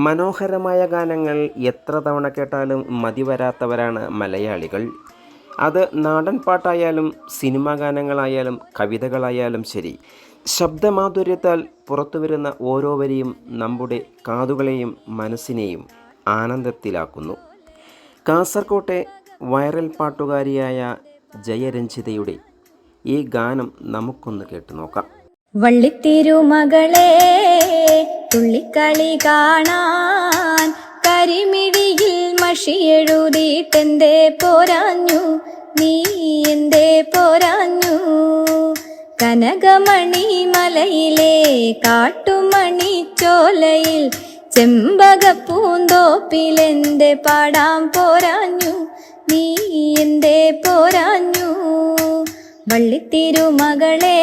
മനോഹരമായ ഗാനങ്ങൾ എത്ര തവണ കേട്ടാലും മതിവരാത്തവരാണ് മലയാളികൾ. അത് നാടൻ പാട്ടായാലും സിനിമാ ഗാനങ്ങളായാലും കവിതകളായാലും ശരി, ശബ്ദമാധുര്യത്താൽ പുറത്തുവരുന്ന ഓരോ വരിയും നമ്മുടെ കാതുകളെയും മനസ്സിനെയും ആനന്ദത്തിലാക്കുന്നു. കാസർകോട്ടെ വൈറൽ പാട്ടുകാരിയായ ജയരഞ്ജിതയുടെ ഈ ഗാനം നമുക്കൊന്ന് കേട്ടു നോക്കാം. വള്ളിത്തിരുമകളെ തുള്ളിക്കളി കാണാൻ കരിമിഴിയിൽ മഷിയെഴുതിയിട്ടെന്തേ പോരാഞ്ഞു, നീ എന്തേ പോരാഞ്ഞു? കനകമണി മലയിലെ കാട്ടുമണി ചോലയിൽ ചെമ്പകപ്പൂന്തോപ്പിലെന്തേ പാടാൻ പോരാഞ്ഞു, നീ എന്തേ പോരാഞ്ഞു? വള്ളിത്തിരുമകളെ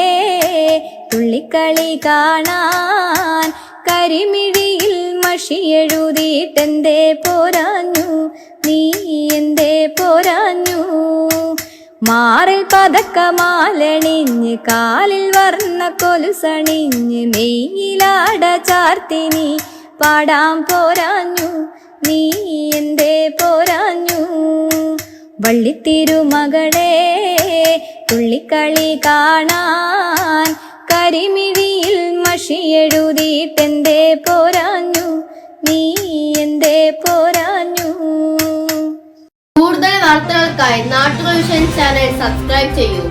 തുള്ളിക്കളി കാണാൻ കരിമിഴിയിൽ മഷിയെഴുതിയിട്ടെന്തേ പോരാഞ്ഞു, നീ എന്തേ പോരാഞ്ഞു? മാറിൽ പതക്കമാലണിഞ്ഞ് കാലിൽ വർണ്ണ കൊലുസണിഞ്ഞ് മെയ്യിലാട ചാർത്തിനി പാടാൻ പോരാഞ്ഞു, നീ എന്തേ പോരാഞ്ഞു? വള്ളിത്തിരുമകളെ തുള്ളിക്കളി കാണാൻ കരിമിഴിയിൽ മഷിയെഴുതിയിട്ടെന്തേ പോരാഞ്ഞു, നീ എന്തേ പോരാഞ്ഞു? കൂടുതൽ വാർത്തകൾക്കായി നാട്ടുവിഷൻ ചാനൽ സബ്സ്ക്രൈബ് ചെയ്യൂ.